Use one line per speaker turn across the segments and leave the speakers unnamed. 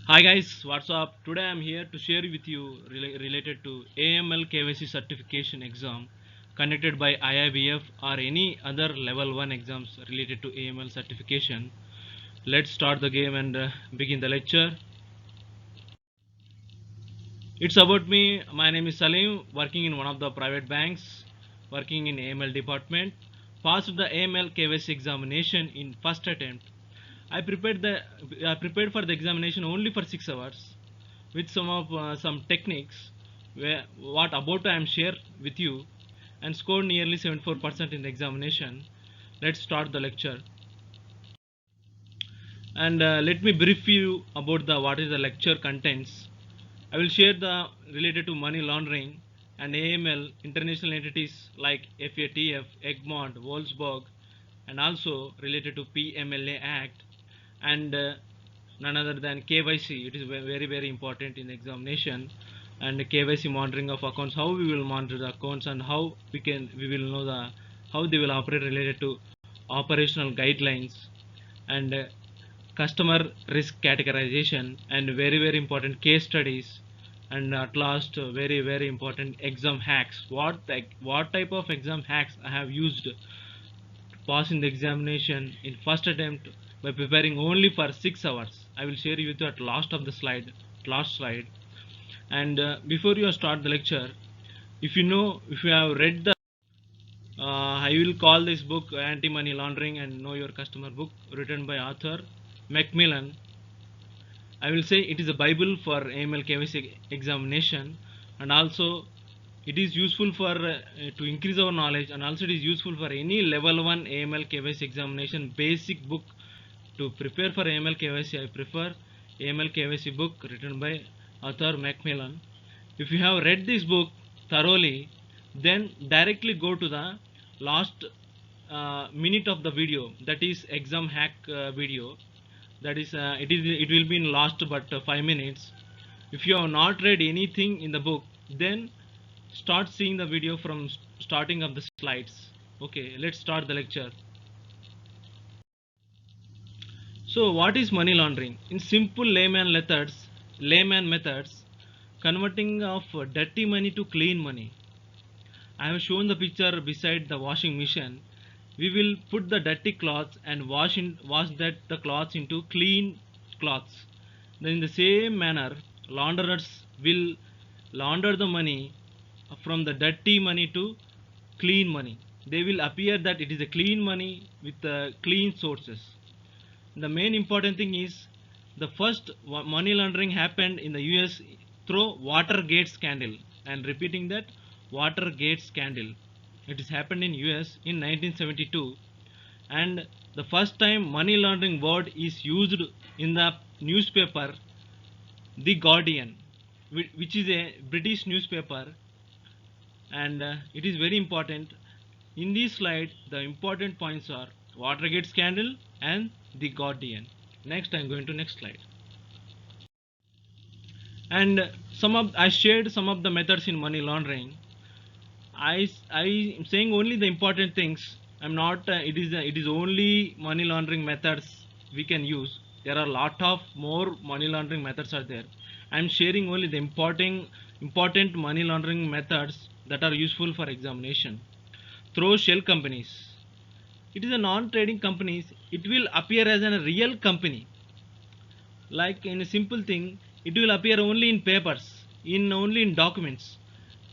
Hi guys, what's up? Today I'm here to share with you related to AML KYC certification exam conducted by IIBF or any other level 1 exams related to AML certification. Let's start the game and begin the lecture. It's about me. My name is Salim, working in one of the private banks, working in AML department. Passed the AML KYC examination in first attempt. I prepared for the examination only for 6 hours with some techniques where what about I am share with you and scored nearly 74% in the examination. Let's start the lecture and let me brief you about the what is the lecture contents. I will share the related to money laundering and AML international entities like FATF, Egmont, Wolfsburg, and also related to PMLA Act and none other than KYC. It is very important in examination and KYC monitoring of accounts. How we will monitor the accounts and how we will know the how they will operate related to operational guidelines and customer risk categorization and very important case studies and at last very important exam hacks. What type of exam hacks I have used to pass in the examination in first attempt by preparing only for 6 hours. I will share you with you at last of the last slide. And before you start the lecture, if you have read the I will call this book Anti Money Laundering and Know Your Customer book, written by author Macmillan. I will say it is a Bible for AML KYC examination, and also it is useful for to increase our knowledge, and also it is useful for any level 1 AML KYC examination basic book. To prepare for AML KYC, I prefer AML KYC book written by author Macmillan. If you have read this book thoroughly, then directly go to the last minute of the video, that is exam hack video. That is it will be in last but 5 minutes. If you have not read anything in the book, then start seeing the video from starting of the slides. Okay, let's start the lecture. So what is money laundering? In simple layman methods, converting of dirty money to clean money. I have shown the picture beside the washing machine. We will put the dirty cloths and wash that the cloths into clean cloths. Then in the same manner, launderers will launder the money from the dirty money to clean money. They will appear that it is a clean money with clean sources. The main important thing is the first money laundering happened in the US through Watergate scandal. And repeating that, Watergate scandal. It is happened in US in 1972, and the first time money laundering word is used in the newspaper The Guardian, which is a British newspaper, and it is very important. In this slide, the important points are Watergate scandal and The Guardian. Next, I'm going to next slide. And I shared some of the methods in money laundering. I am saying only the important things. I'm not. It is only money laundering methods we can use. There are a lot of more money laundering methods are there. I'm sharing only the important money laundering methods that are useful for examination. Through shell companies. It is a non-trading companies. It will appear as a real company. Like in a simple thing, it will appear only in papers, in only in documents.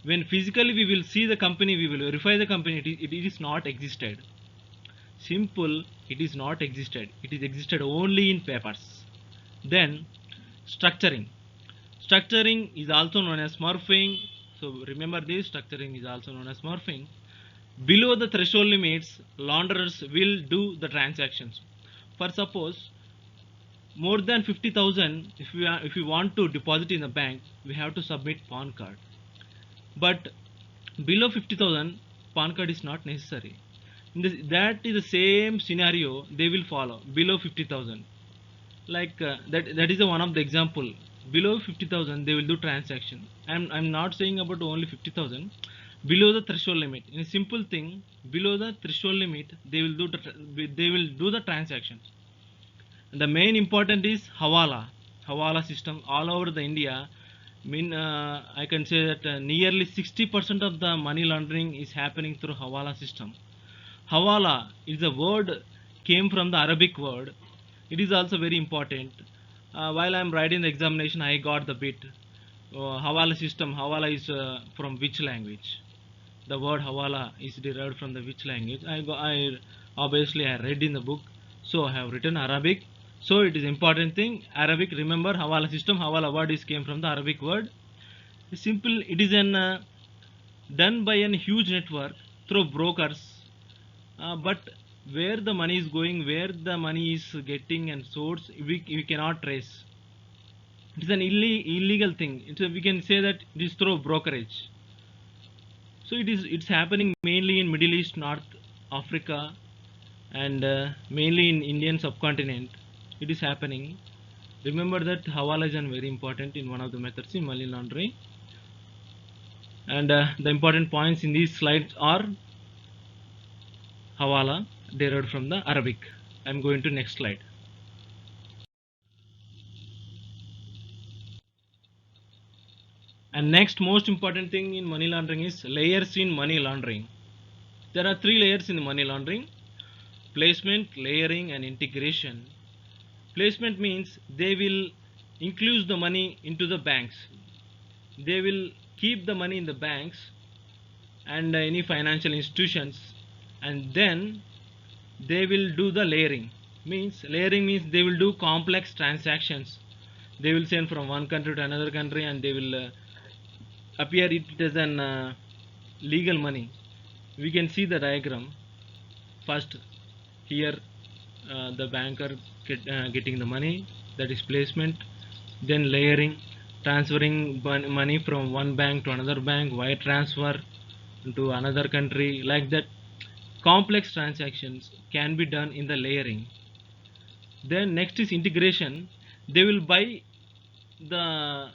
When physically we will see the company, we will verify the company, it is not existed. Simple, it is not existed. It is existed only in papers. Then structuring. Structuring is also known as smurfing. So remember this, structuring is also known as smurfing. Below the threshold limits, launderers will do the transactions. For suppose more than 50,000, if we want to deposit in the bank, we have to submit PAN card. But below 50,000, PAN card is not necessary. That is the same scenario they will follow below 50,000. Like that is one of the example. Below 50,000 they will do transaction. I'm not saying about only 50,000. Below the threshold limit, in a simple thing, below the threshold limit they will do the transaction. The main important is Hawala. Hawala system all over the India. I can say that nearly 60% of the money laundering is happening through Hawala system. Hawala is a word came from the Arabic word. It is also very important. While I am writing the examination, I got the bit. Hawala system. Hawala is from which language? The word Hawala is derived from the which language? I obviously I read in the book, so I have written Arabic. So it is important thing. Arabic. Remember Hawala system. Hawala word is came from the Arabic word. Simple. It is an done by a huge network through brokers, but where the money is going, where the money is getting and source, we cannot trace. It is an illegal thing. We can say that it is through brokerage. So it's happening mainly in Middle East, North Africa, and mainly in Indian subcontinent. It is happening. Remember that Hawala is very important in one of the methods in money laundering. And the important points in these slides are Hawala derived from the Arabic. I'm going to next slide. And next most important thing in money laundering is layers in money laundering. There are 3 layers in money laundering: placement, layering, and integration. Placement means they will include the money into the banks. They will keep the money in the banks and any financial institutions, and then they will do the layering. Layering means they will do complex transactions. They will send from one country to another country, and they will appear it as an legal money. We can see the diagram. First here the banker getting the money, that is placement. Then layering, transferring money from one bank to another bank, wire transfer to another country, like that. Complex transactions can be done in the layering. Then next is integration. They will buy the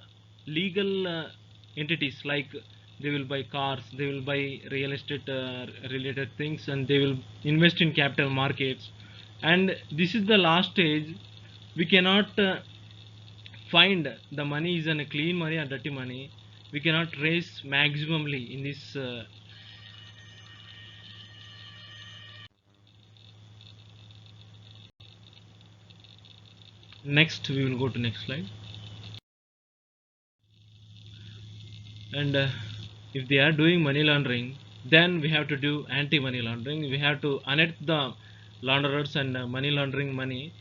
legal entities, like they will buy cars, they will buy real estate related things, and they will invest in capital markets. And this is the last stage. We cannot find the money is a clean money or dirty money. We cannot trace maximally in this next we will go to next slide. And if they are doing money laundering, then we have to do anti-money laundering. We have to unearth the launderers and money laundering money.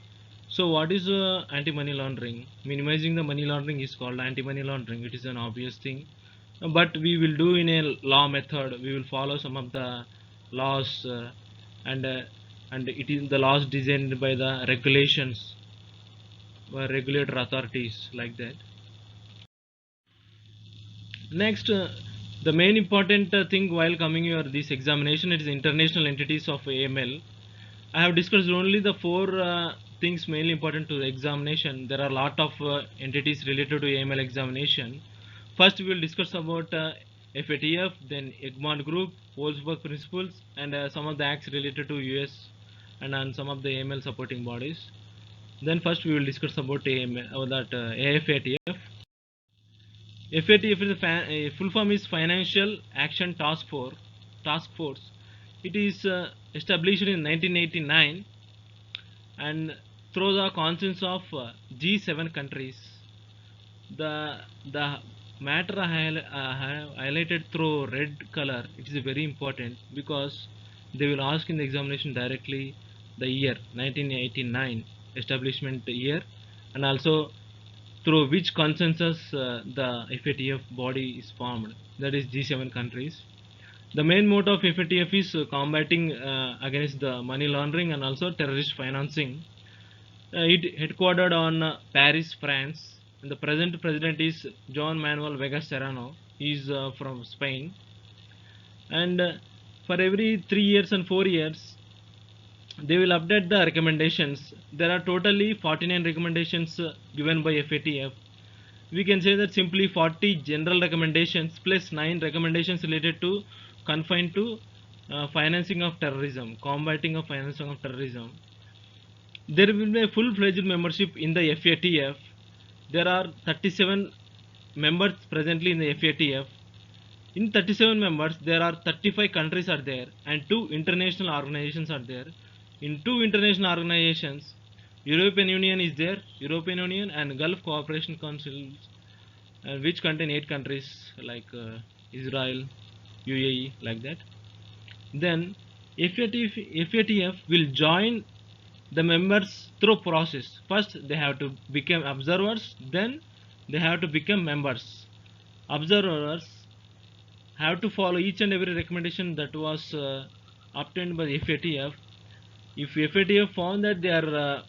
So what is anti-money laundering? Minimizing the money laundering is called anti-money laundering. It is an obvious thing, but we will do in a law method. We will follow some of the laws, and it is the laws designed by the regulations by regulator authorities, like that. Next, the main important thing while coming your this examination, it is international entities of AML. I have discussed only the 4 things mainly important to the examination. There are a lot of entities related to AML examination. First, we will discuss about FATF, then Egmont Group, Wolfsburg Principles, and some of the acts related to US and some of the AML supporting bodies. Then first we will discuss about AML, that AFATF. FATF is a full form is Financial Action Task Force. It is established in 1989 and through the consensus of G7 countries. The matter I have highlighted through red color, it is very important because they will ask in the examination directly the year 1989 establishment year, and also through which consensus the FATF body is formed, that is G7 countries. The main motto of FATF is combating against the money laundering and also terrorist financing. It headquartered on Paris, France, and the present president is John Manuel Vega Serrano. He is from Spain, and for every 3 years and 4 years they will update the recommendations. There are totally 49 recommendations given by FATF. We can say that simply 40 general recommendations plus 9 recommendations related to confined to financing of terrorism, combating of financing of terrorism. There will be a full-fledged membership in the FATF. There are 37 members presently in the FATF. In 37 members, there are 35 countries are there and two international organizations are there. In two international organizations, European Union is there, European Union and Gulf Cooperation Council, which contain 8 countries like Israel, UAE, like that. Then FATF will join the members through process. First, they have to become observers, then they have to become members. Observers have to follow each and every recommendation that was obtained by the FATF. If FATF found that they are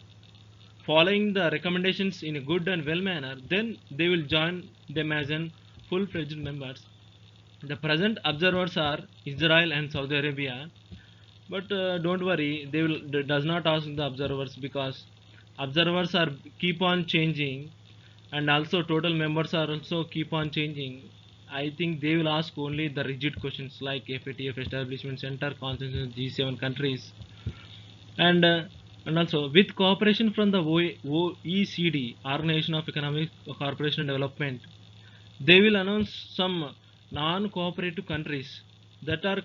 following the recommendations in a good and well manner, then they will join them as an full-fledged members. The present observers are Israel and Saudi Arabia, but don't worry, does not ask the observers because observers are keep on changing, and also total members are also keep on changing. I think they will ask only the rigid questions like FATF establishment center, consensus G7 countries, and uh, and also with cooperation from the OECD, Organization of Economic Cooperation and Development, they will announce some non-cooperative countries that are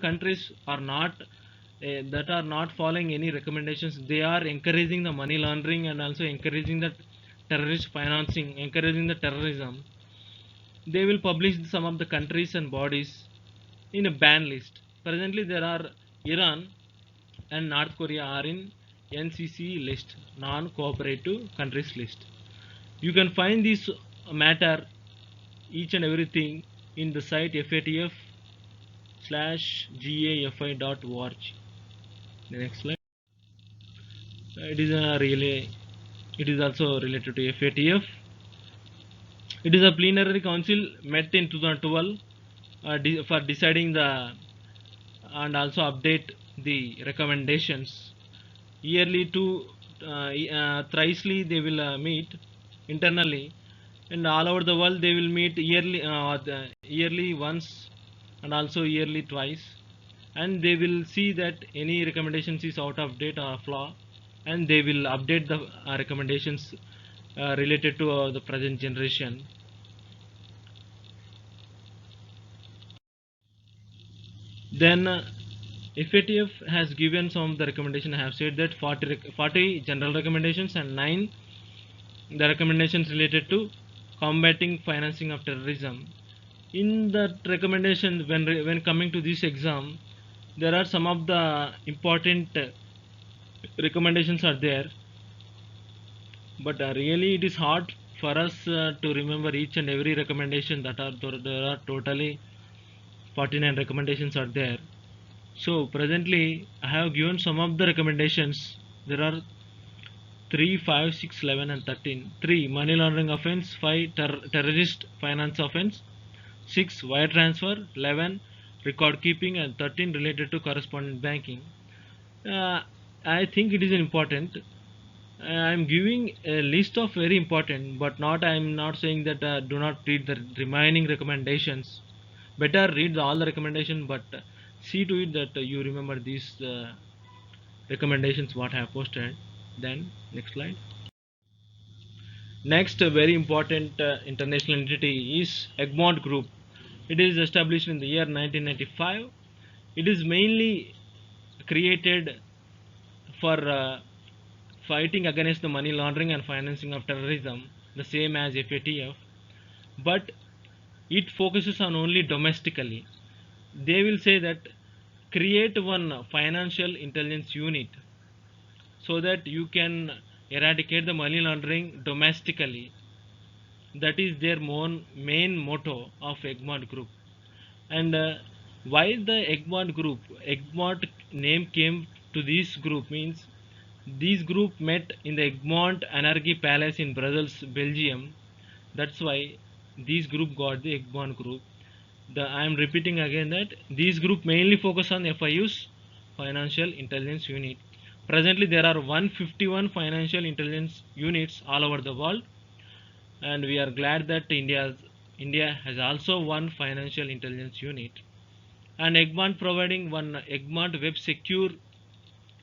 not following any recommendations. They are encouraging the money laundering and also encouraging the terrorist financing, encouraging the terrorism. They will publish some of the countries and bodies in a ban list. Presently, there are Iran and North Korea are in NCC list, non-cooperative countries list. You can find this matter, each and everything, in the site fatf/gafi.org. The next slide. It is a really, it is also related to FATF. It is a plenary council met in 2012 for deciding the and also update the recommendations. Yearly thrisely they will meet internally, and all over the world they will meet yearly once and also yearly twice, and they will see that any recommendations is out of date or flaw, and they will update the recommendations related to the present generation. Then FATF has given some of the recommendation. I have said that 40 general recommendations and 9 the recommendations related to combating financing of terrorism. In that recommendation, when coming to this exam, there are some of the important recommendations are there, but really it is hard for us to remember each and every recommendation. There are totally 49 recommendations are there. So presently I have given some of the recommendations. There are 3, 5, 6, 11 and 13. 3 money laundering offense, 5 terrorist finance offense, 6 wire transfer, 11 record keeping and 13 related to correspondent banking. uh, I think it is important. I am giving a list of very important, but not I am not saying that do not read the remaining recommendations. Better read all the recommendation, but see to it that you remember these recommendations what I have posted. Then next slide. Next, a very important international entity is Egmont Group. It is established in the year 1995. It is mainly created for fighting against the money laundering and financing of terrorism, the same as FATF, but it focuses on only domestically. They will say that create one financial intelligence unit so that you can eradicate the money laundering domestically. That is their main motto of Egmont Group. And why the Egmont Group? Egmont name came to this group means this group met in the Egmont Anarchy Palace in Brussels, Belgium. That's why this group got the Egmont Group. I am repeating again that these group mainly focus on FIU's Financial Intelligence Unit. Presently, there are 151 financial intelligence units all over the world, and we are glad that India has also one financial intelligence unit. And Egmont providing one Egmont Web Secure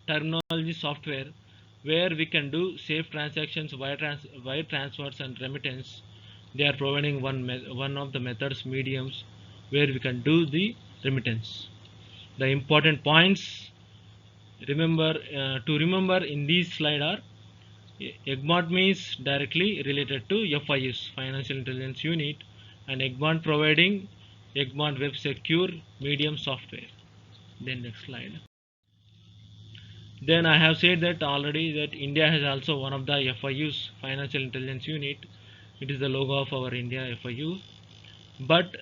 terminology software where we can do safe transactions, wire transfers and remittance. They are providing one of the methods mediums where we can do the remittance. The important points remember in this slide are EGMOT means directly related to FIUs, Financial Intelligence Unit, and EGMOT providing EGMOT Web Secure Medium software. Then next slide. Then I have said that already that India has also one of the FIUs, Financial Intelligence Unit. It is the logo of our India FIU. But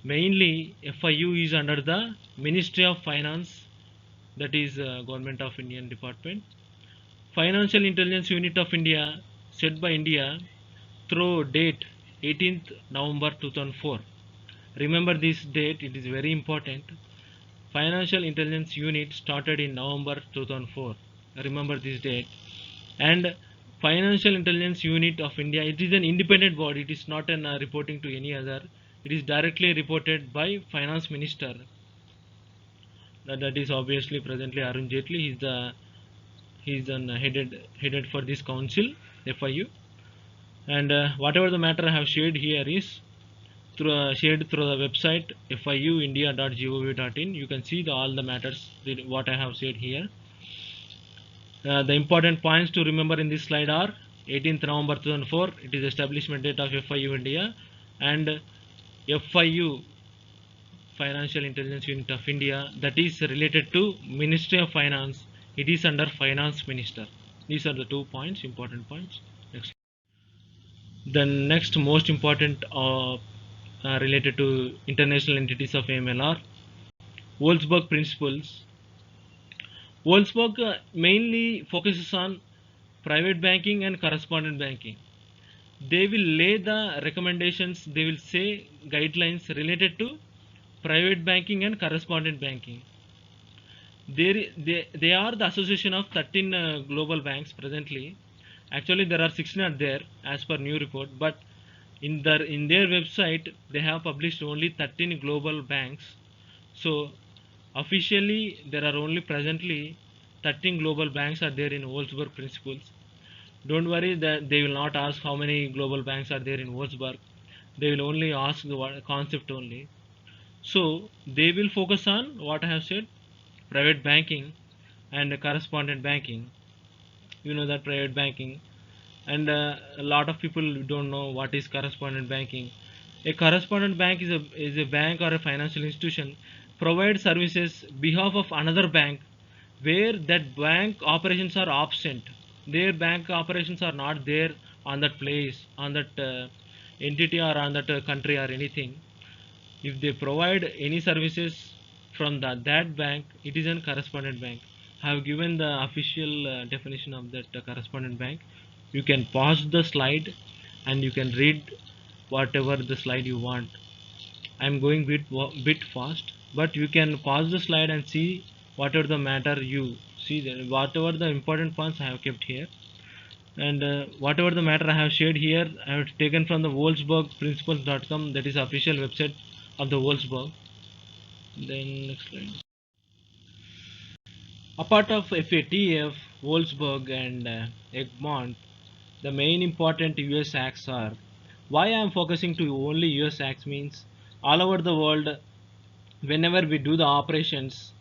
mainly FIU is under the Ministry of Finance, that is Government of Indian Department. Financial Intelligence Unit of India set by India through date 18th November 2004. Remember this date, it is very important. Financial Intelligence Unit started in November 2004. Remember this date. And Financial Intelligence Unit of India, it is an independent body. It is not an reporting to any other. It is directly reported by Finance Minister. That is obviously presently Arun Jaitley. He is headed for this council FIU. And whatever the matter I have shared here is shared through the website fiuindia.gov.in. You can see all the matters what I have said here. The important points to remember in this slide are 18th November 2004, it is establishment date of FIU India, and FIU, Financial Intelligence Unit of India, that is related to Ministry of Finance. It is under Finance Minister. These are the 2 points, important points. Next. The next most important related to international entities of AML are Wolfsburg principles. Wolfsburg mainly focuses on private banking and correspondent banking. They will lay the recommendations, they will say guidelines related to private banking and correspondent banking. They are the association of 13 global banks presently. Actually, there are 16 are there as per new report, but in their website they have published only 13 global banks. So officially there are only presently 13 global banks are there in Wolfsburg principles. Don't worry that they will not ask how many global banks are there in Wolfsburg. They will only ask the concept only. So they will focus on what I have said, private banking and correspondent banking. You know that private banking, and a lot of people don't know what is correspondent banking. A correspondent bank is a bank or a financial institution provides services behalf of another bank where that bank operations are absent. Their bank operations are not there on that place, on that entity or on that country or anything. If they provide any services from that bank, it is a correspondent bank. I have given the official definition of that correspondent bank. You can pause the slide and you can read whatever the slide you want. I am going bit fast, but you can pause the slide and see whatever the matter you see, whatever the important points I have kept here, and whatever the matter I have shared here I have taken from the wolfsburgprinciples.com, that is official website of the Wolfsburg. Then next slide. Apart of FATF, Wolfsburg and Egmont, the main important US acts are, why I am focusing to only US acts means all over the world whenever we do the operations,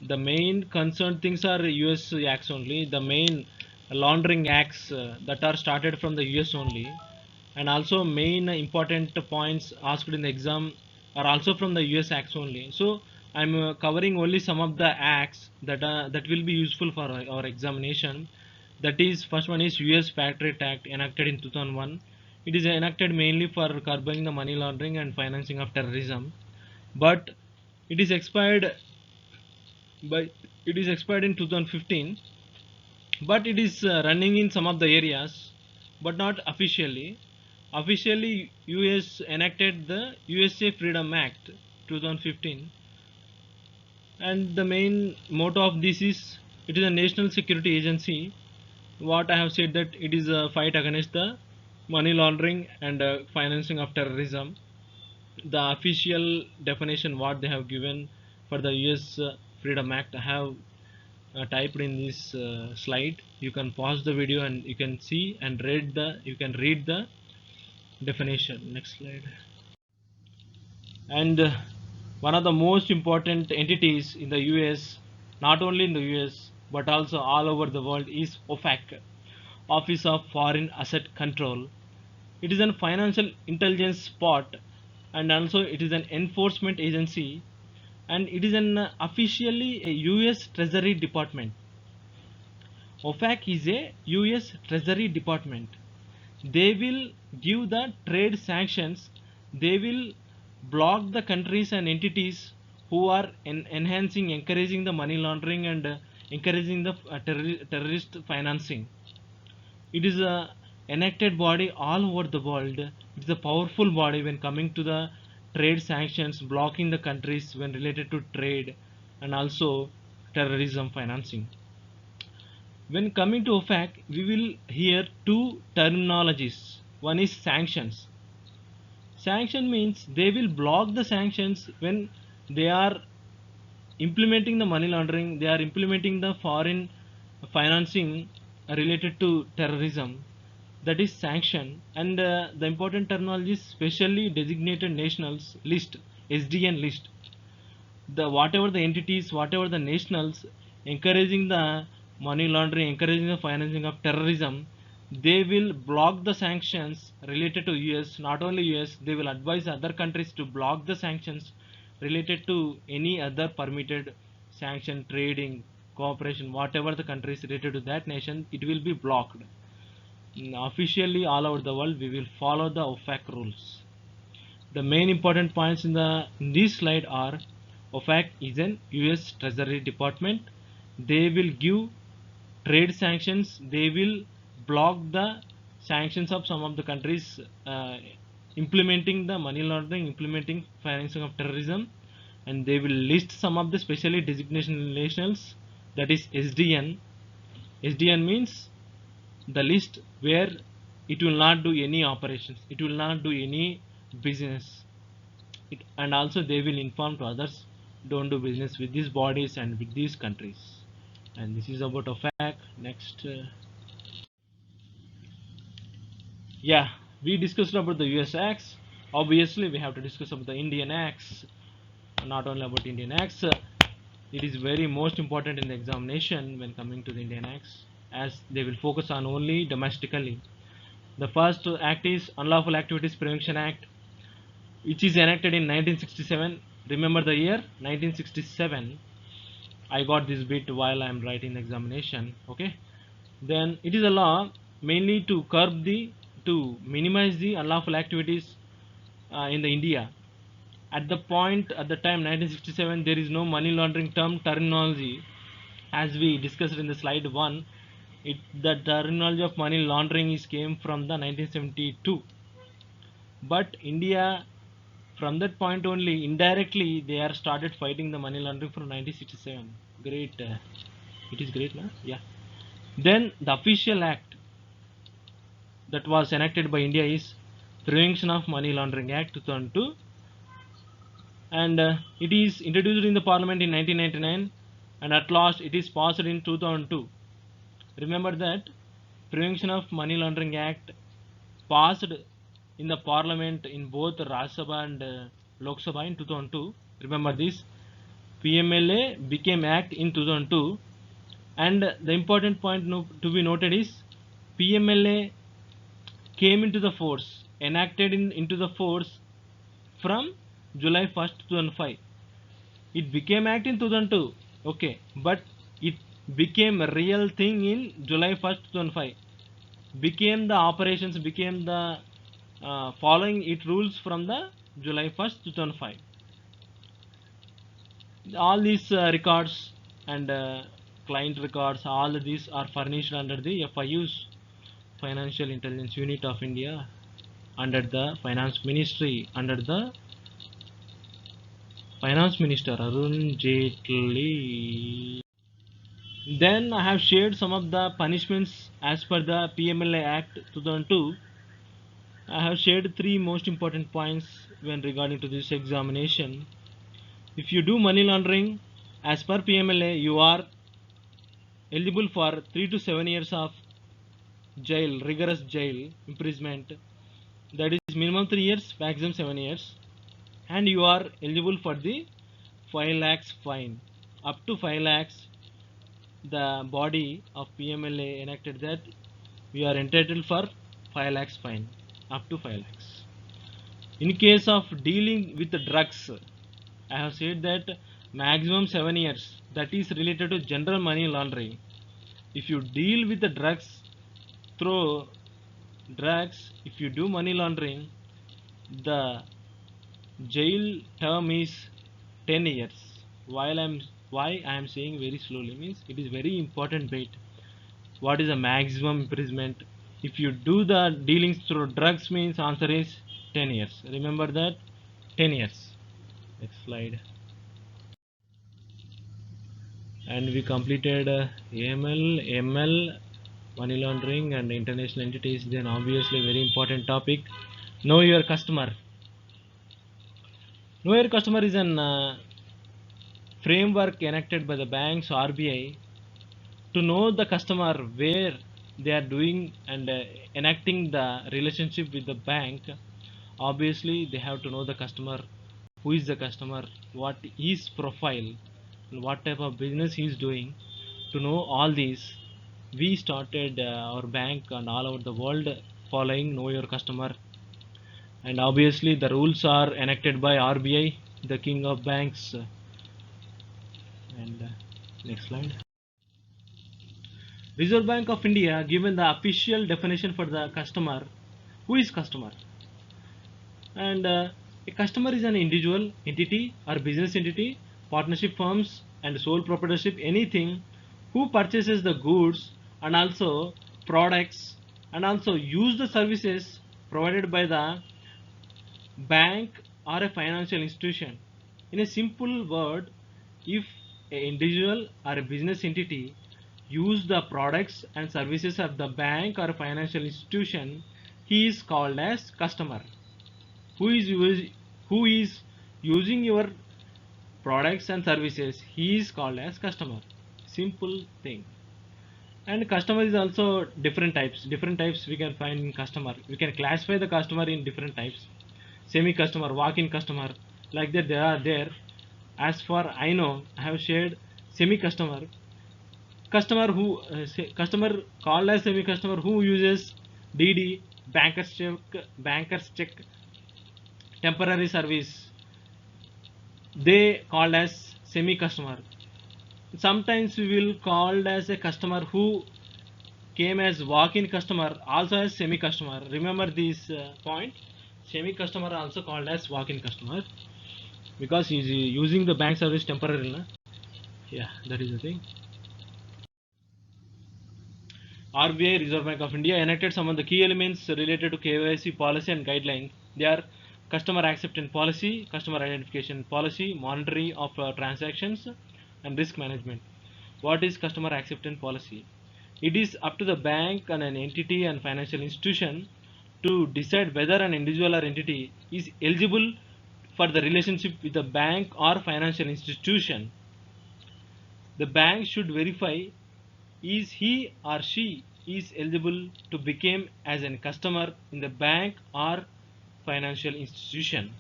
the main concerned things are US acts only. The main laundering acts that are started from the US only, and also main important points asked in the exam are also from the US acts only. So I'm covering only some of the acts that will be useful for our examination. That is, first one is US Patriot Act enacted in 2001. It is enacted mainly for curbing the money laundering and financing of terrorism, but it is expired in 2015, but it is running in some of the areas, but not officially. Officially, US enacted the USA Freedom Act 2015, and the main motto of this is, it is a national security agency. What I have said that it is a fight against the money laundering and financing of terrorism. The official definition what they have given for the US Freedom Act I have typed in this slide. You can pause the video and you can see and read the definition. Next slide. And one of the most important entities in the US, not only in the US but also all over the world, is OFAC, Office of Foreign Asset Control. It is a financial intelligence spot, and also it is an enforcement agency, and it is an officially a US Treasury Department. OFAC is a US Treasury Department. They will give the trade sanctions. They will block the countries and entities who are enhancing, encouraging the money laundering and encouraging the terrorist financing. It is a enacted body all over the world. It is a powerful body when coming to the trade sanctions, blocking the countries when related to trade and also terrorism financing. When coming to OFAC, we will hear two terminologies. One is sanctions. Sanction means they will block the sanctions when they are implementing the money laundering, they are implementing the foreign financing related to terrorism. That is sanction. And the important terminology is specially designated nationals list, SDN list. The whatever the entities, whatever the nationals encouraging the money laundering, encouraging the financing of terrorism, they will block the sanctions related to US. Not only US, they will advise other countries to block the sanctions related to any other permitted sanction, trading, cooperation, whatever the countries related to that nation, it will be blocked. Officially all over the world, we will follow the OFAC rules. The main important points in this slide are: OFAC is an US Treasury Department. They will give trade sanctions. They will block the sanctions of some of the countries implementing the money laundering, implementing financing of terrorism, and they will list some of the specially designated nationals, that is SDN. SDN means the list where it will not do any operations, it will not do any business, and also they will inform to others, don't do business with these bodies and with these countries. And this is about OFAC. Next, yeah, we discussed about the US acts. Obviously we have to discuss about the Indian acts. Not only about Indian acts, it is very most important in the examination when coming to the Indian acts, as they will focus on only domestically. The first act is Unlawful Activities Prevention Act, which is enacted in 1967. Remember the year 1967. I got this bit while I am writing the examination. Okay. Then it is a law mainly to to minimize the unlawful activities in the India. At the time 1967, there is no money laundering terminology, as we discussed in the slide 1. The terminology of money laundering came from the 1972. But India, from that point only, indirectly they are started fighting the money laundering from 1967. Great, it is great, na? Yeah. Then the official act that was enacted by India is Prevention of Money Laundering Act 2002, and it is introduced in the Parliament in 1999, and at last it is passed in 2002. Remember that Prevention of Money Laundering Act passed in the Parliament in both Rajya Sabha and Lok Sabha in 2002. Remember this. PMLA became Act in 2002, and the important point to be noted is PMLA came into the force, enacted into the force from July 1st 2005. It became act in 2002, okay, but it became a real thing in July 1st 2005. Became the operations, became the following it rules from the July 1st 2005. All these records and client records, all these are furnished under the FIUs, Financial Intelligence Unit of India, under the Finance Ministry, under the Finance Minister Arun Jaitley. Then I have shared some of the punishments as per the PMLA Act 2002. I have shared 3 most important points when regarding to this examination. If you do money laundering as per PMLA, you are eligible for 3 to 7 years of jail, rigorous jail imprisonment, that is minimum 3 years, maximum 7 years, and you are eligible for the 5 lakhs fine. Up to 5 lakhs, the body of PMLA enacted that we are entitled for 5 lakhs fine, up to 5 lakhs. In case of dealing with the drugs, I have said that maximum 7 years, that is related to general money laundering. If you deal with the drugs, through drugs, if you do money laundering, the jail term is 10 years. Why I am saying very slowly means it is very important bit. What is the maximum imprisonment? If you do the dealings through drugs means answer is 10 years. Remember that, 10 years. Next slide. And we completed AML, ML, money laundering and international entities. Then obviously very important topic, know your customer. Know your customer is an framework enacted by the banks, RBI, to know the customer where they are doing and enacting the relationship with the bank. Obviously they have to know the customer, who is the customer, what his profile, and what type of business he is doing. To know all these, we started our bank and all over the world following know your customer. And obviously the rules are enacted by RBI, the king of banks. And next slide. Reserve Bank of India given the official definition for the customer. Who is customer? And a customer is an individual entity or business entity, partnership firms and sole proprietorship, anything who purchases the goods and also products and also use the services provided by the bank or a financial institution. In a simple word, if an individual or a business entity use the products and services of the bank or financial institution, he is called as customer. Who is using your products and services, he is called as customer. Simple thing. And customer is also different types we can find in customer. We can classify the customer in different types. Semi customer, walk-in customer, like that they are there. As far I know, I have shared semi customer. Customer called as semi customer who uses DD, banker's check, temporary service, they called as semi customer. Sometimes we will called as a customer who came as walk-in customer, also as semi customer. Remember this point. Semi customer also called as walk-in customer because he is using the bank service temporarily, na? Yeah, that is the thing. RBI, Reserve Bank of India, enacted some of the key elements related to KYC policy and guidelines. They are customer acceptance policy, customer identification policy, monitoring of transactions, and risk management. What is customer acceptance policy? It is up to the bank and an entity and financial institution to decide whether an individual or entity is eligible for the relationship with the bank or financial institution. The bank should verify is he or she is eligible to become as a customer in the bank or financial institution.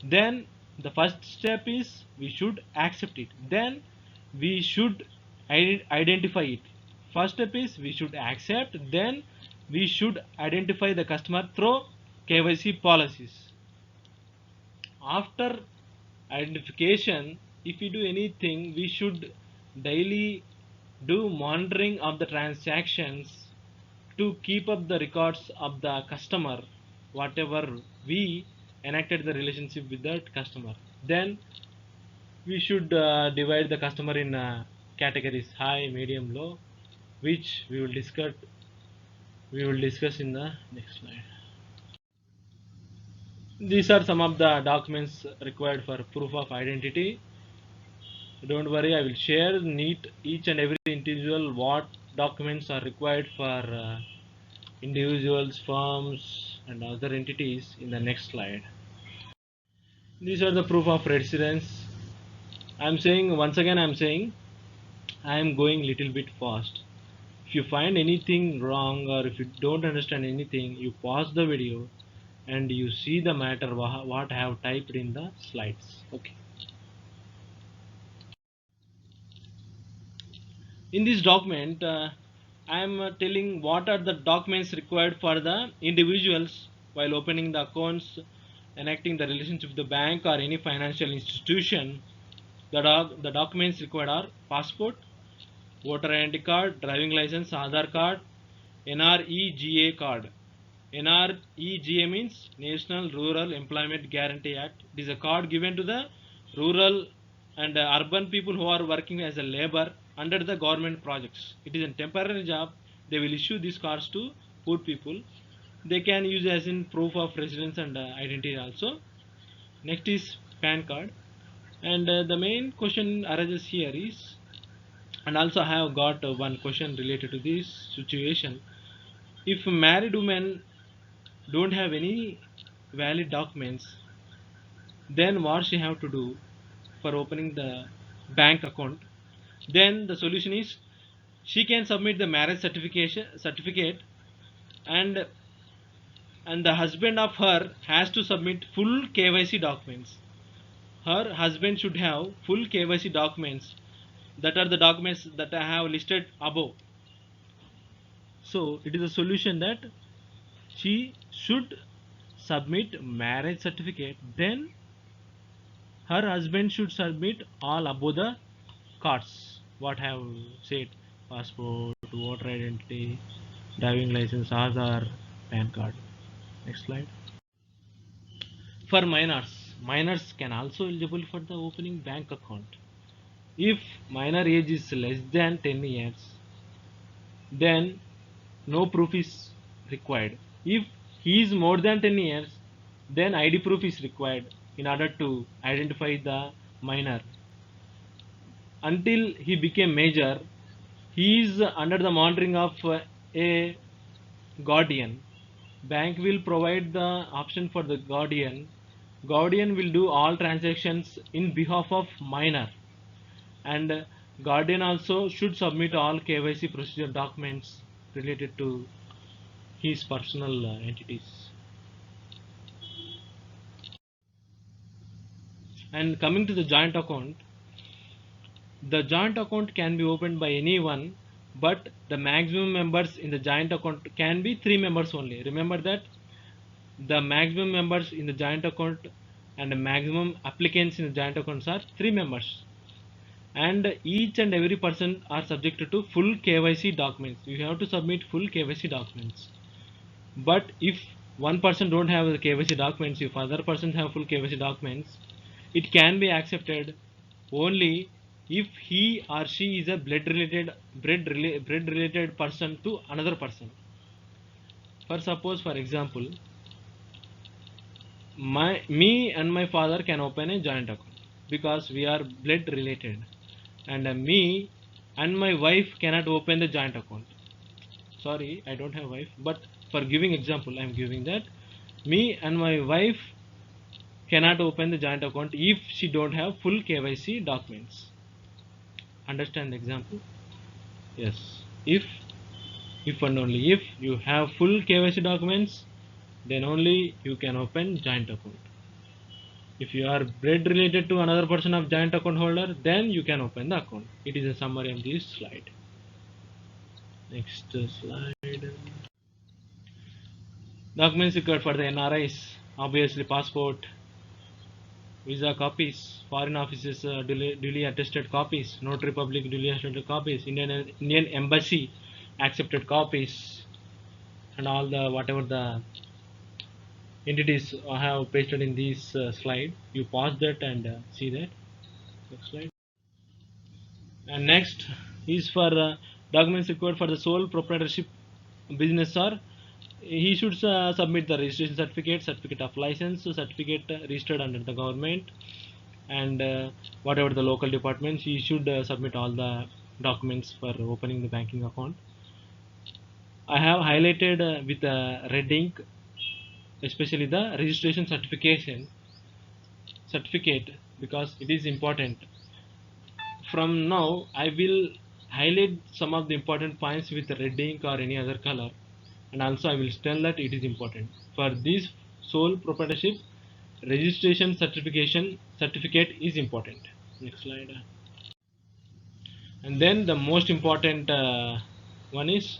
Then the first step is we should accept it. Then we should identify it. First step is we should accept, then we should identify the customer through KYC policies. After identification, if we do anything, we should daily do monitoring of the transactions to keep up the records of the customer, whatever we enacted the relationship with that customer. Then we should divide the customer in categories high, medium, low, which we will discuss in the next slide. These are some of the documents required for proof of identity. Don't worry, I will share each and every individual what documents are required for individuals, firms and other entities in the next slide. These are the proof of residence. I'm saying once again, I'm saying I am going little bit fast. If you find anything wrong or if you don't understand anything, you pause the video and you see the matter what I have typed in the slides. Okay. In this document, I am telling what are the documents required for the individuals while opening the accounts, enacting the relationship with the bank or any financial institution. The documents required are passport, voter ID card, driving license, Aadhaar card, NREGA card. NREGA means National Rural Employment Guarantee Act. It is a card given to the rural and urban people who are working as a labor under the government projects. It is a temporary job. They will issue these cards to poor people. They can use as in proof of residence and identity also. Next is PAN card. And the main question arises here is, and also I have got one question related to this situation. If married women don't have any valid documents, then what she have to do for opening the bank account? Then the solution is she can submit the marriage certificate, and the husband of her has to submit full KYC documents. Her husband should have full KYC documents, that are the documents that I have listed above. So it is a solution that she should submit marriage certificate, then her husband should submit all above the cards what I have said: passport, voter identity, driving license, Aadhaar, PAN card. Next slide. For minors can also eligible for the opening bank account. If minor age is less than 10 years, then no proof is required. If he is more than 10 years, then ID proof is required in order to identify the minor. Until he became major, he is under the monitoring of a guardian. Bank will provide the option for the guardian. Guardian will do all transactions in behalf of minor, and guardian also should submit all KYC procedure documents related to his personal entities. And coming to the joint account, the joint account can be opened by anyone, but the maximum members in the joint account can be 3 members only. Remember that the maximum members in the joint account and the maximum applicants in the joint accounts are 3 members, and each and every person are subjected to full KYC documents. You have to submit full KYC documents. But if one person don't have the KYC documents, if other persons have full KYC documents, it can be accepted only if he or she is a blood related person to another person. For suppose, for example, me and my father can open a joint account because we are blood related, and me and my wife cannot open the joint account. Sorry, I don't have wife, but for giving example, I am giving that me and my wife cannot open the joint account if she don't have full KYC documents. Understand the example? Yes. If and only if you have full KYC documents, then only you can open joint account. If you are blood related to another person of joint account holder, then you can open the account. It is a summary of this slide. Next slide. Documents required for the NRIs, obviously passport, visa copies, foreign offices duly attested copies, notary public duly attested copies, Indian embassy accepted copies, and all the whatever the entities I have pasted in this slide. You pause that and see that. Next slide. And next is for documents required for the sole proprietorship business, or he should submit the registration certificate, certificate of license, certificate registered under the government, and whatever the local departments, he should submit all the documents for opening the banking account. I have highlighted with red ink especially the registration certificate because it is important. From now I will highlight some of the important points with red ink or any other color, and also I will tell that it is important. For this sole proprietorship, registration certificate is important. Next slide. And then the most important one is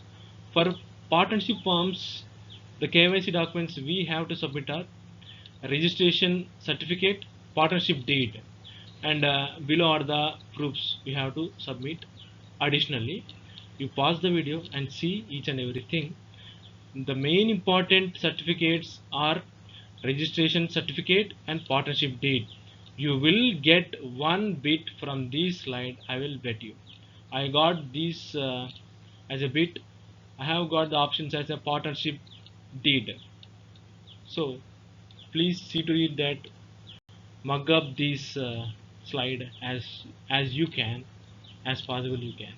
for partnership firms, the KYC documents we have to submit are registration certificate, partnership deed, and below are the proofs we have to submit. Additionally, you pause the video and see each and everything. The main important certificates are registration certificate and partnership deed. You will get one bit from this slide, I will bet you. I got this as a bit. I have got the options as a partnership deed. So please see to it that mug up this slide as you can, as possible you can.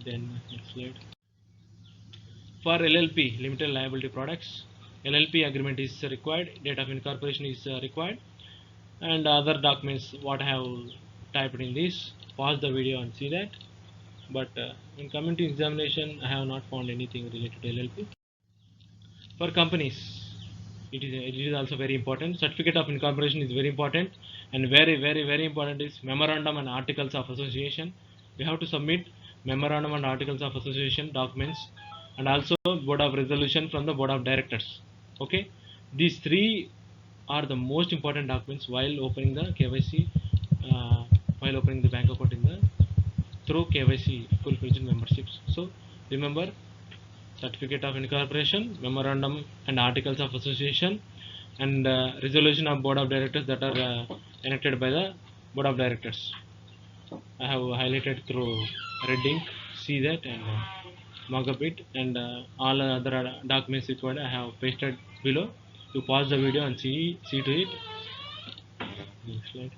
Then next slide. For LLP, limited liability products, LLP agreement is required, date of incorporation is required, and other documents what I have typed in this. Pause the video and see that. But in coming to examination, I have not found anything related to LLP. For companies, it is also very important. Certificate of incorporation is very important, and very important is memorandum and articles of association. We have to submit memorandum and articles of association documents, and also board of resolution from the board of directors. Okay, these three are the most important documents while opening the KYC, while opening the bank account in the through KYC full-fledged memberships. So remember, certificate of incorporation, memorandum and articles of association, and resolution of board of directors that are enacted by the board of directors. I have highlighted through red ink. See that and mark up it, and all other documents required I have pasted below. You pause the video and see to it. Next slide.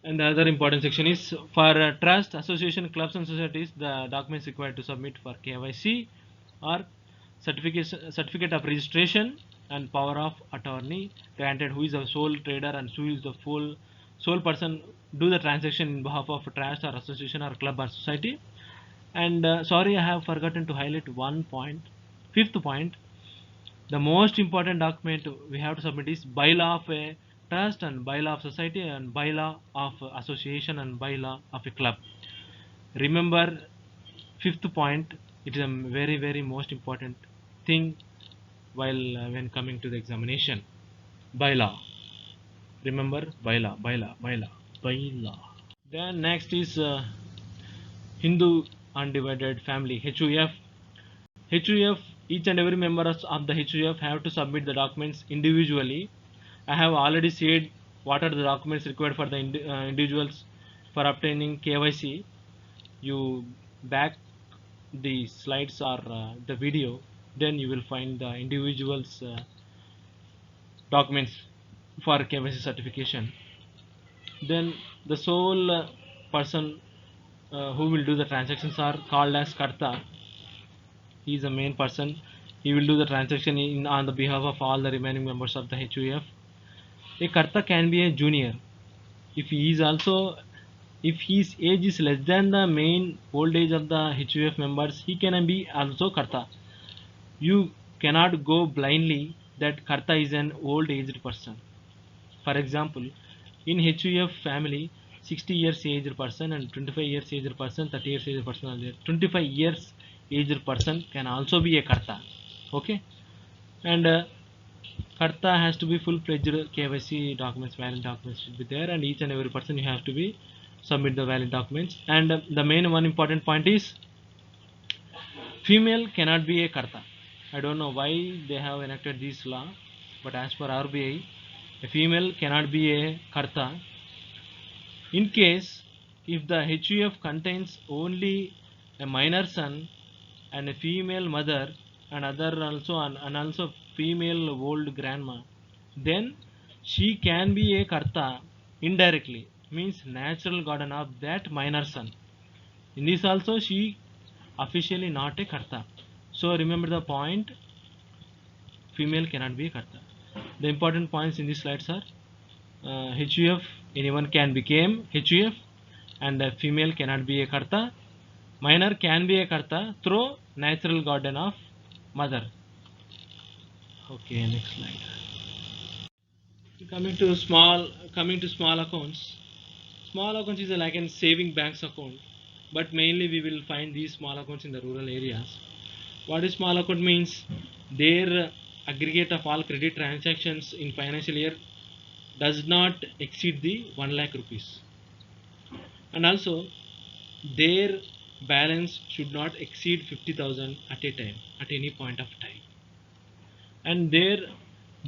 And the other important section is for trust, association, clubs and societies, the documents required to submit for KYC are certificate of registration and power of attorney granted, who is a sole trader and who is the full sole person do the transaction in behalf of a trust or association or club or society. And sorry, I have forgotten to highlight one point. Fifth point, the most important document we have to submit is bylaw of a trust and bylaw of society and bylaw of association and bylaw of a club. Remember, fifth point, it is a very most important thing while when coming to the examination. Bylaw. Remember, bylaw. Then next is Hindu undivided family, HUF. HUF, each and every member of the HUF have to submit the documents individually. I have already said what are the documents required for the individuals for obtaining KYC. You back the slides or the video, then you will find the individuals documents for KYC certification. Then the sole person who will do the transactions are called as Karta. He is the main person. He will do the transaction on the behalf of all the remaining members of the HUF. A Karta can be a junior. If his age is less than the main old age of the HUF members, he can be also Karta. You cannot go blindly that Karta is an old aged person. For example, in HUF family, 60 years aged person and 25 years aged person, 30 years aged person are there. 25 years aged person can also be a Karta. Okay, and Karta has to be full-fledged KYC documents, valid documents should be there, and each and every person you have to be submit the valid documents. And the main one important point is female cannot be a Karta. I don't know why they have enacted this law, but as per RBI, a female cannot be a Karta. In case if the HUF contains only a minor son and a female mother and also female old grandma, then she can be a Karta indirectly, means natural guardian of that minor son. In this also she officially not a Karta. So remember the point, female cannot be a Karta. The important points in these slides are HUF, anyone can become HUF, and a female cannot be a karta. Minor can be a karta through natural guardian of mother. Okay, next slide. Coming to small accounts. Small accounts is like a saving banks account, but mainly we will find these small accounts in the rural areas. What is small account means? Their aggregate of all credit transactions in financial year does not exceed the 1 lakh rupees, and also their balance should not exceed 50,000 at a time, at any point of time, and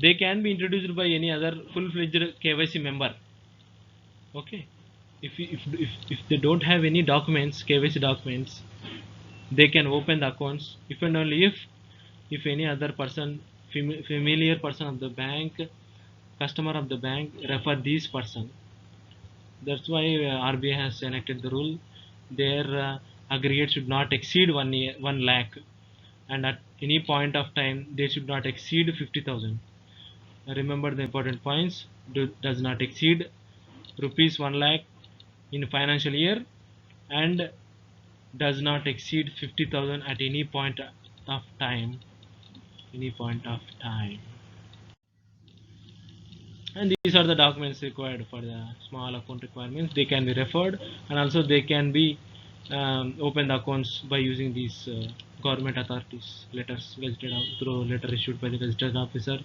they can be introduced by any other full-fledged KYC member. Okay, if they don't have any documents, KYC documents, they can open the accounts if and only if any other person, familiar person of the bank, customer of the bank refer this person. That's why RBI has enacted the rule. Their aggregate should not exceed 1 lakh, and at any point of time they should not exceed 50,000. Remember the important points. Does not exceed rupees 1 lakh in financial year, and does not exceed 50,000 at any point of time. Any point of time. And these are the documents required for the small account requirements. They can be referred, and also they can be open the accounts by using these government authorities letters gazetted through letter issued by the gazetted officer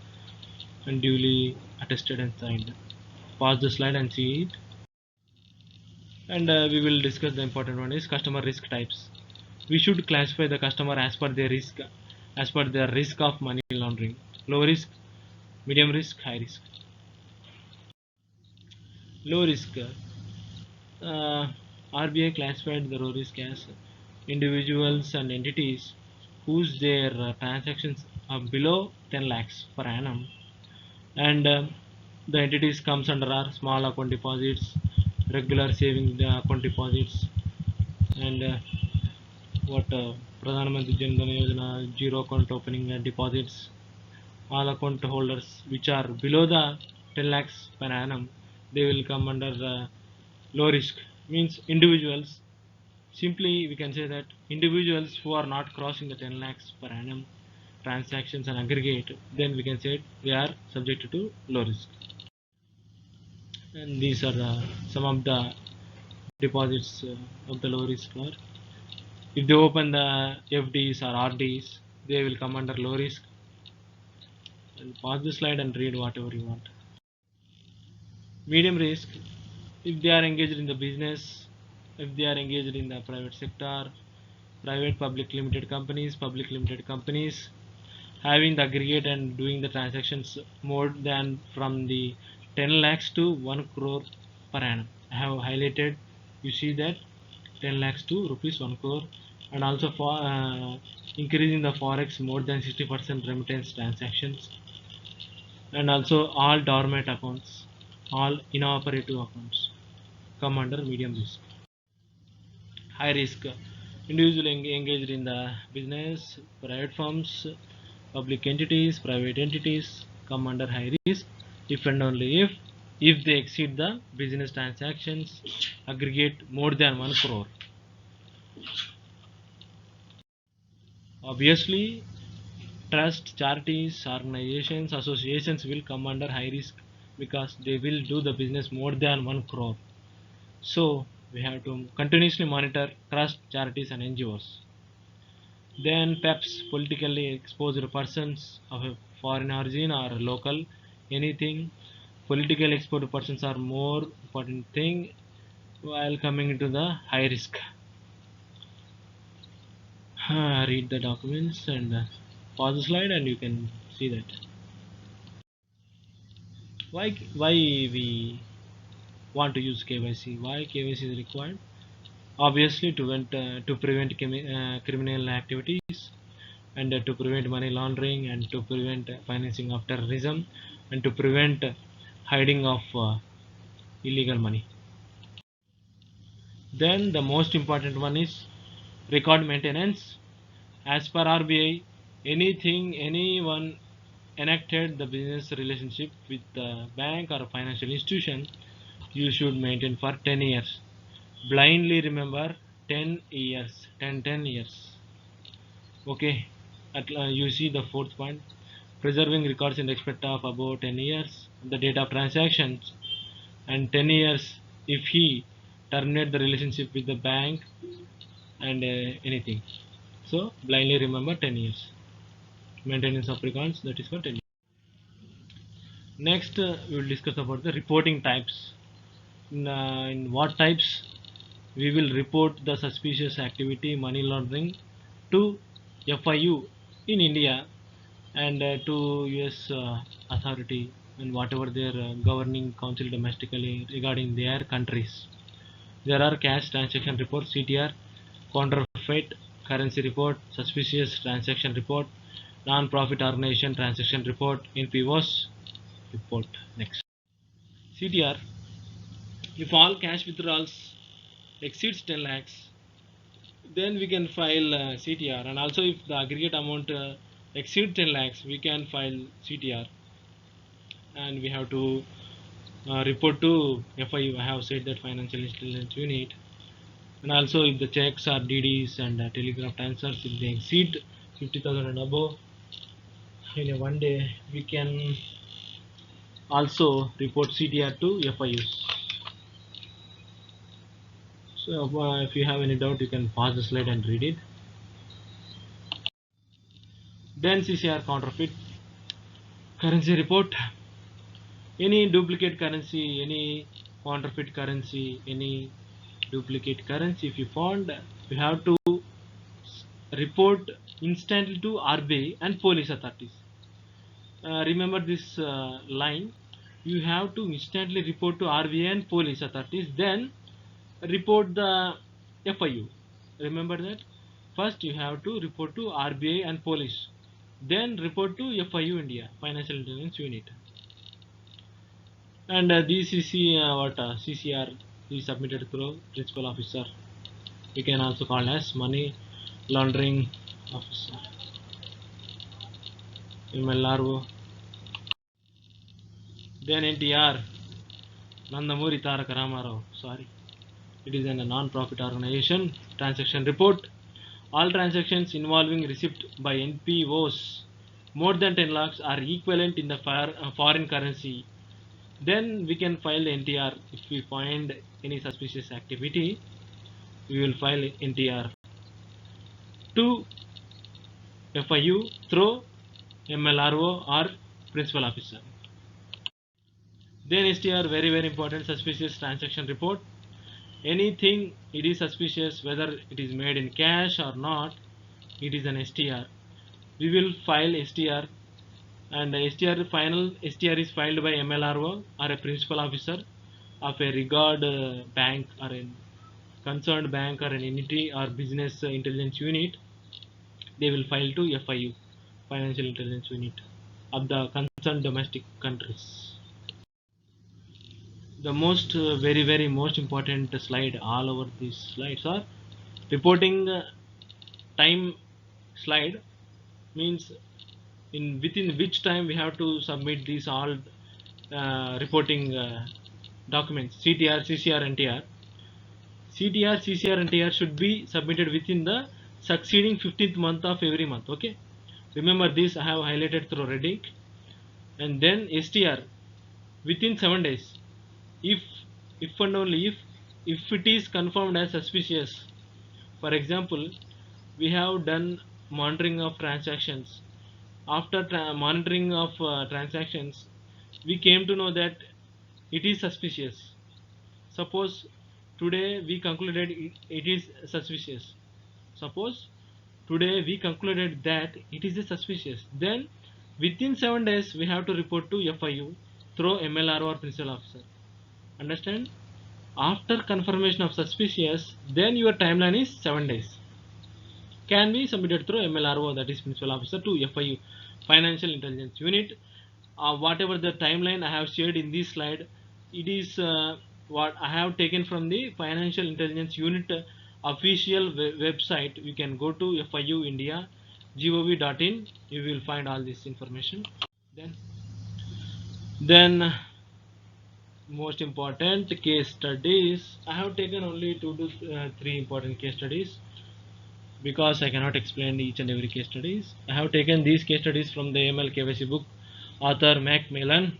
and duly attested and signed. Pause the slide and see it. And we will discuss the important one is customer risk types. We should classify the customer as per their risk of money laundering: low risk, medium risk, high risk. Low risk. RBI classified the low risk as individuals and entities whose their transactions are below 10 lakhs per annum, and the entities comes under our small account deposits, regular saving account deposits, and what Pradhan Mantri Jan Dhan Yojana zero account opening deposits. All account holders which are below the 10 lakhs per annum, they will come under low risk. Means individuals. Simply we can say that individuals who are not crossing the 10 lakhs per annum transactions and aggregate, then we can say they are subject to low risk. And these are some of the deposits of the low risk. Or if they open the FDs or RDs, they will come under low risk. And pause the slide and read whatever you want. Medium risk, if they are engaged in the business, if they are engaged in the private sector, private public limited companies, having the aggregate and doing the transactions more than from the 10 lakhs to 1 crore per annum. I have highlighted, you see that 10 lakhs to rupees 1 crore, and also for increasing the forex more than 60% remittance transactions, and also all dormant accounts, all inoperative accounts come under medium risk. High risk, individual engaged in the business, private firms, public entities, private entities come under high risk if and only if they exceed the business transactions aggregate more than 1 crore. Obviously, trust, charities, organizations, associations will come under high risk because they will do the business more than 1 crore. So we have to continuously monitor trust, charities and NGOs. Then PEPs, politically exposed persons of a foreign origin or local, anything. Politically exposed persons are more important thing while coming into the high risk. Read the documents and pause the slide and you can see that. Why we want to use KYC? Why KYC is required? Obviously to prevent criminal activities, and to prevent money laundering, and to prevent financing of terrorism, and to prevent hiding of illegal money. Then the most important one is record maintenance. As per RBI, anyone enacted the business relationship with the bank or a financial institution, you should maintain for 10 years. blindly remember 10 years, 10 years. Okay, you see the fourth point, preserving records in respect of about 10 years the date of transactions, and 10 years if he terminate the relationship with the bank and anything. So blindly remember 10 years maintenance of records, that is for 10 years. Next we will discuss about the reporting types. In what types we will report the suspicious activity money laundering to FIU in India and to US authority and whatever their governing council domestically regarding their countries. There are cash transaction report CTR, counterfeit currency report, suspicious transaction report, non-profit organization transaction report, NPOs report. Next, CTR. If all cash withdrawals exceeds 10 lakhs, then we can file CTR, and also if the aggregate amount exceeds 10 lakhs, we can file CTR, and we have to report to FIU. I have said that financial intelligence unit, and also if the checks are DDs and telegraph transfers, if they exceed 50,000 and above in a one day, we can also report CTR to FIUs. So if you have any doubt, you can pause the slide and read it. Then CCR counterfeit currency report. Any duplicate currency, any counterfeit currency, any duplicate currency, if you found, you have to report instantly to RBI and police authorities. Remember this line. You have to instantly report to RBI and police authorities, then report the FIU. Remember that. First you have to report to RBI and police, then report to FIU India, Financial Intelligence Unit. And CCR is submitted through principal officer. We can also call as money laundering officer, MLRO. Then NTR, Nandamuri Tarak Ramarao. Sorry, it is a non-profit organization. Transaction report. All transactions involving receipt by NPOs more than 10 lakhs are equivalent in the foreign currency. Then we can file NTR. If we find any suspicious activity, we will file NTR to FIU through MLRO or principal officer. Then STR, very important, suspicious transaction report. Anything it is suspicious, whether it is made in cash or not, it is an STR. We will file STR, and the final STR is filed by MLRO or a principal officer of a regard bank or a concerned bank or an entity or business intelligence unit. They will file to FIU, Financial Intelligence Unit of the concerned domestic countries. The most very most important slide all over these slides are reporting time slide, means in within which time we have to submit these all reporting documents, CTR, CCR, NTR. CTR, CCR, and TR should be submitted within the succeeding 15th month of every month. Okay, remember this, I have highlighted through red ink. And then STR within 7 days, if and only if it is confirmed as suspicious. For example, we have done monitoring of transactions. After monitoring of transactions, we came to know that it is suspicious. Suppose today we concluded it is suspicious. Suppose today we concluded that it is a suspicious. Then within 7 days we have to report to FIU through MLRO or principal officer. Understand? After confirmation of suspicious, then your timeline is 7 days. Can be submitted through MLRO, that is principal officer, to FIU, Financial Intelligence Unit. Whatever the timeline I have shared in this slide, it is what I have taken from the Financial Intelligence Unit official website. You can go to FIU India gov.in. You will find all this information. Then Most important case studies. I have taken only two to three important case studies because I cannot explain each and every case studies. I have taken these case studies from the AML KYC book, author Macmillan.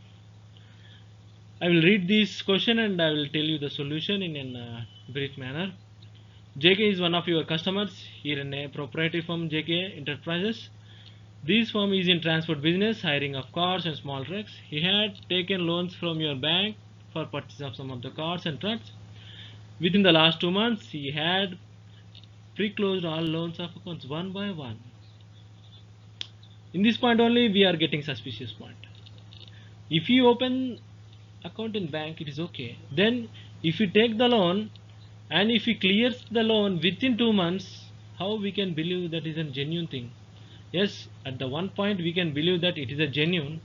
I will read this question and I will tell you the solution in a brief manner. JK is one of your customers. He ran a proprietary firm, JK Enterprises. This firm is in transport business, hiring of cars and small trucks. He had taken loans from your bank for purchase of some of the cars and trucks. Within the last 2 months, he had pre-closed all loans of accounts one by one. In this point only, we are getting suspicious point. If you open account in bank, it is okay. Then, if you take the loan and if he clears the loan within 2 months, how we can believe that is a genuine thing? Yes, at the one point we can believe that it is a genuine,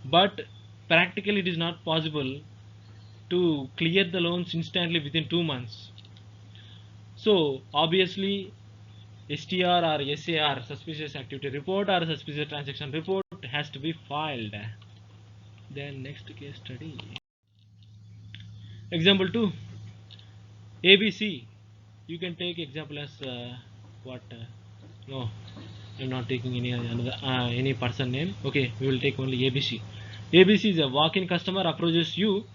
but practically it is not possible to clear the loans instantly within 2 months. So obviously STR or SAR, suspicious activity report or suspicious transaction report, has to be filed. Then next case study. Example 2, ABC. You can take example as what? No, I'm not taking any person name. Okay, we will take only ABC. ABC is a walk-in customer approaches you.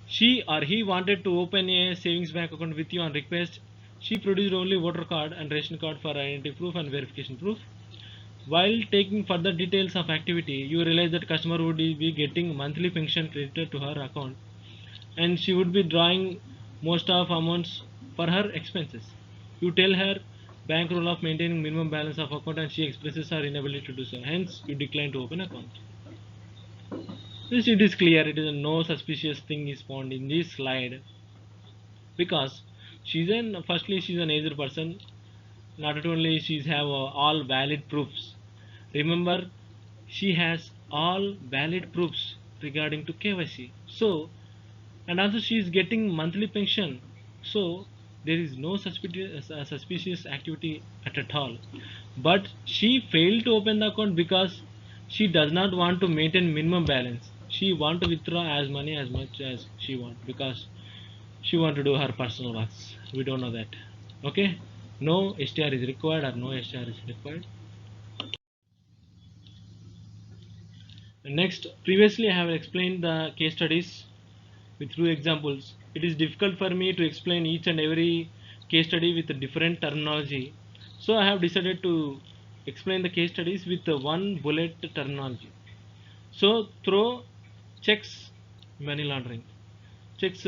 She or he wanted to open a savings bank account with you on request. She produced only voter card and ration card for identity proof and verification proof. While taking further details of activity, you realize that customer would be getting monthly pension credited to her account and she would be drawing most of amounts for her expenses. You tell her bank rule of maintaining minimum balance of account and she expresses her inability to do so. Hence, you decline to open account. This it is clear it is no suspicious thing is found in this slide because she's an aged person. Not only she's have all valid proofs. Remember, she has all valid proofs regarding to KYC. So, and also she is getting monthly pension. So there is no suspicious activity at all. But she failed to open the account because she does not want to maintain minimum balance. She want to withdraw as money as much as she want because she want to do her personal works. We don't know that. Okay, no STR is required or no STR is required. Next, previously I have explained the case studies with few examples. It is difficult for me to explain each and every case study with a different terminology. So I have decided to explain the case studies with one bullet terminology. So through checks, money laundering. Checks,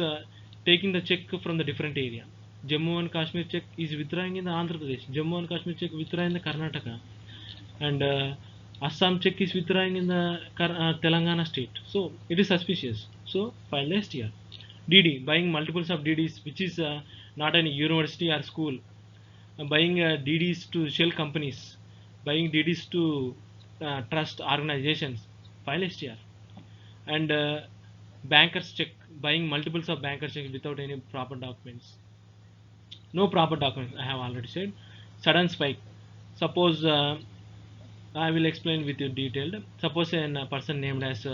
taking the check from the different area. Jammu and Kashmir check is withdrawing in the Andhra Pradesh. Jammu and Kashmir check withdrawing in the Karnataka. And Assam check is withdrawing in the Telangana state. So it is suspicious. So file the STR. DD, buying multiples of DDs, which is not any university or school. Buying DDs to shell companies, buying DDs to trust organizations. File STR. And bankers check, buying multiples of bankers check without any proper documents. No proper documents, I have already said. Sudden spike. Suppose I will explain with you detailed. Suppose a person named as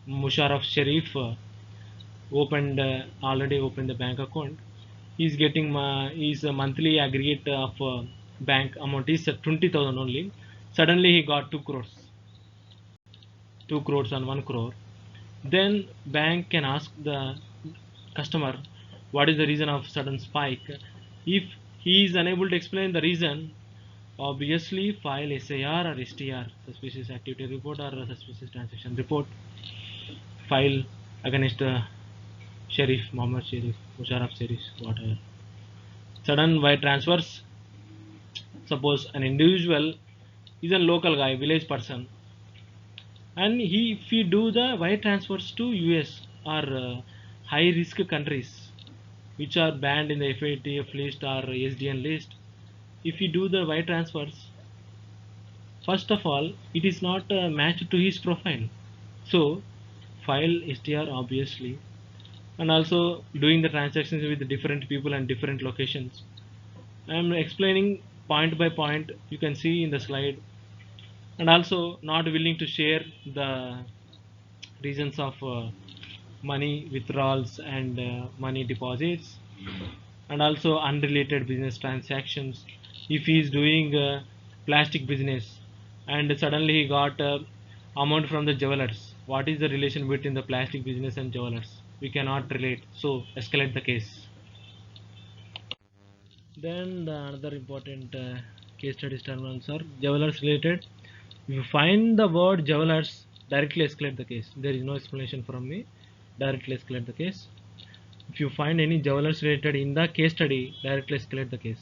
Musharraf Sharif already opened the bank account. He's getting his monthly aggregate of bank amount is 20,000 only. Suddenly he got 2 crores, 2 crores and 1 crore. Then bank can ask the customer what is the reason of sudden spike. If he is unable to explain the reason, obviously file SAR or STR, suspicious activity report or suspicious transaction report, file against Sharif, Mohammed Sharif, Musharraf Sharif, whatever. Sudden wire transfers. Suppose an individual is a local guy, village person, and if he do the wire transfers to US or high risk countries which are banned in the FATF list or SDN list, if he do the wire transfers, first of all, it is not matched to his profile. So, file STR obviously, and also doing the transactions with different people and different locations. I am explaining point by point. You can see in the slide, and also not willing to share the reasons of money withdrawals and money deposits, and also unrelated business transactions. If he is doing plastic business and suddenly he got amount from the jewelers, what is the relation between the plastic business and jewelers? We cannot relate, so escalate the case. Then the another important case studies terminals are jewelers related. If you find the word jewelers, directly escalate the case. There is no explanation from me. Directly escalate the case. If you find any jewelers related in the case study, directly escalate the case.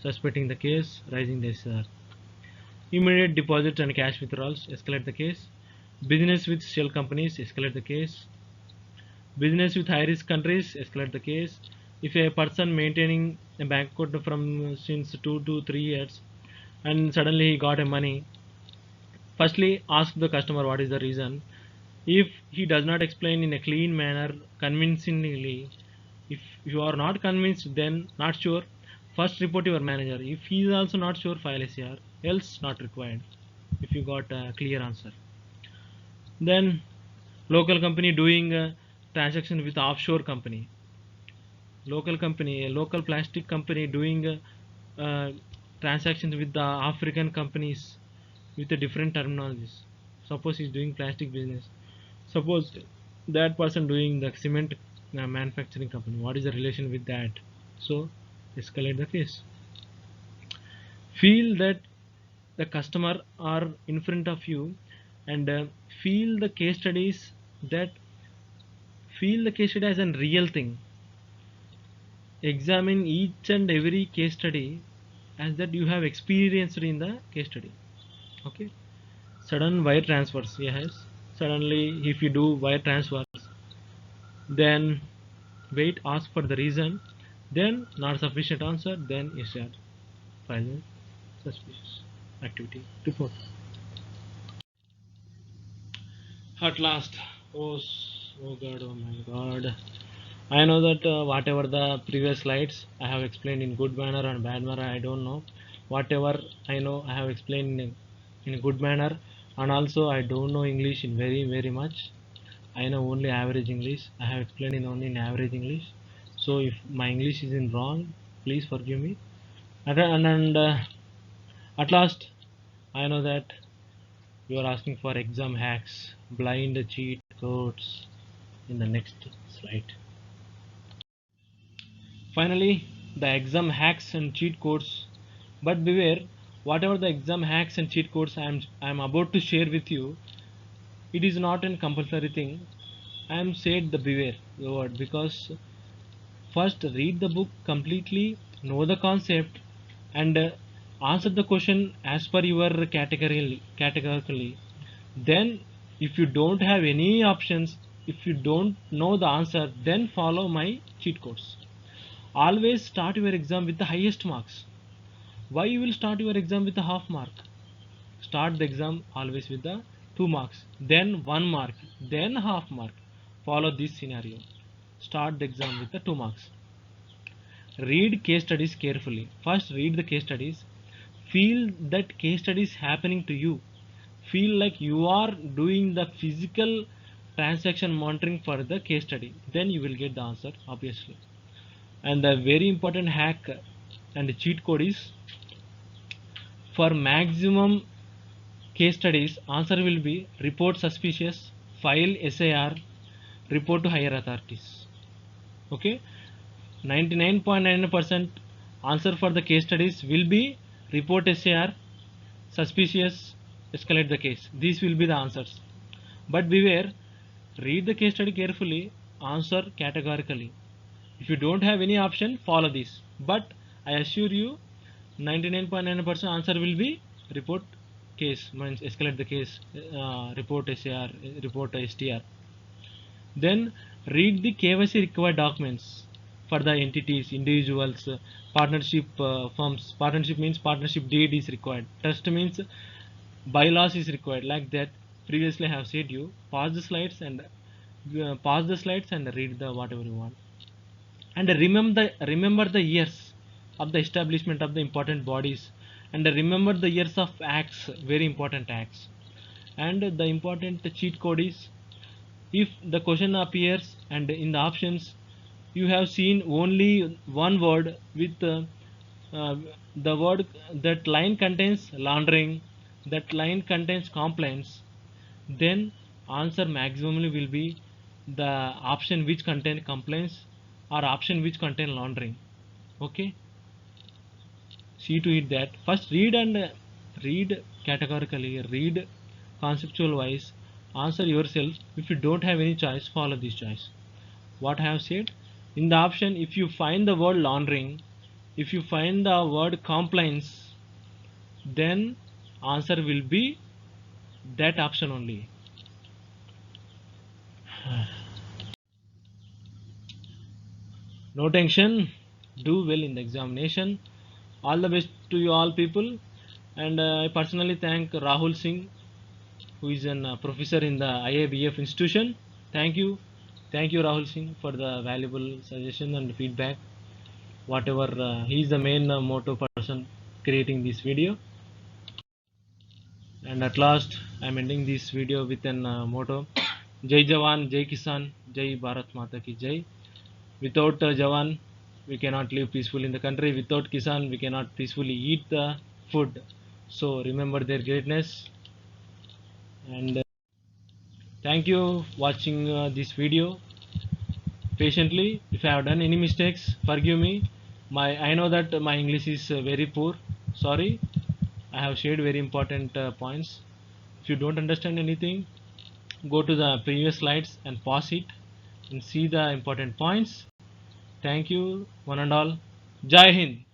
Suspecting the case, raising the SR. Immediate deposits and cash withdrawals, escalate the case. Business with shell companies, escalate the case. Business with high risk countries, escalate the case. If a person maintaining a bank account from since 2 to 3 years and suddenly he got a money, firstly ask the customer what is the reason. If he does not explain in a clean manner, convincingly, if you are not convinced, then not sure, first report your manager. If he is also not sure, file SCR, else not required. If you got a clear answer, then local company doing a transaction with offshore company, local company, a local plastic company doing transactions with the African companies with the different terminologies. Suppose he's doing plastic business. Suppose that person doing the cement manufacturing company. What is the relation with that? So escalate the case. Feel that the customer are in front of you, and feel the case studies that feel the case study as a real thing. Examine each and every case study as that you have experienced in the case study. Okay. Sudden wire transfers, yes, suddenly if you do wire transfers, then wait, ask for the reason, then not sufficient answer, then is that file suspicious activity report. At last, oh god, oh my god, I know that whatever the previous slides I have explained in good manner and bad manner, I don't know. Whatever I know, I have explained in a good manner, and also I don't know English in very much. I know only average English. I have explained in only in average English. So if my English is in wrong, please forgive me. And at last, I know that you are asking for exam hacks, blind cheat codes in the next slide. Finally, the exam hacks and cheat codes. But beware, whatever the exam hacks and cheat codes I am about to share with you, it is not a compulsory thing. I am said the beware the word because first read the book completely, know the concept, and answer the question as per your categorically. Then, if you don't have any options, if you don't know the answer, then follow my cheat codes. Always start your exam with the highest marks. Why you will start your exam with the half mark? Start the exam always with the 2 marks, then 1 mark, then half mark. Follow this scenario. Start the exam with the 2 marks. Read case studies carefully. First read the case studies. Feel that case studies happening to you. Feel like you are doing the physical transaction monitoring for the case study. Then you will get the answer obviously. And the very important hack and cheat code is, for maximum case studies, answer will be report suspicious, file SIR, report to higher authorities. Okay, 99.9% answer for the case studies will be report SIR, suspicious, escalate the case. These will be the answers. But beware, read the case study carefully, answer categorically. If you don't have any option, follow this. But I assure you, 99.9% answer will be report case, means escalate the case, report SAR, report STR. Then read the KYC required documents for the entities, individuals, partnership firms. Partnership means partnership deed is required. Trust means bylaws is required. Like that, previously I have said you. Pause the slides and read the whatever you want. And remember the years of the establishment of the important bodies, and remember the years of acts, very important acts. And the important cheat code is If the question appears and in the options you have seen only one word with uh, the word, that line contains laundering, that line contains complaints, then answer maximally will be the option which contain complaints or option which contain laundering. Okay, see to it that first read and read categorically, read conceptual wise, answer yourself. If you don't have any choice, follow this choice what I have said. In the option, if you find the word laundering, if you find the word compliance, then answer will be that option only. No tension, do well in the examination. All the best to you all people. And I personally thank Rahul Singh, who is a professor in the IABF institution. Thank you Rahul Singh for the valuable suggestion and feedback. Whatever, he is the main motto person creating this video. And at last, I'm ending this video with an motto: Jai Jawan, Jai Kisan, Jai Bharat Mata ki Jai. Without Jawan, we cannot live peacefully in the country. Without Kisan, we cannot peacefully eat the food. So remember their greatness. And thank you watching this video patiently. If I have done any mistakes, forgive me. I know that my English is very poor. Sorry. I have shared very important points. If you don't understand anything, go to the previous slides and pause it and see the important points. Thank you, one and all. Jai Hind.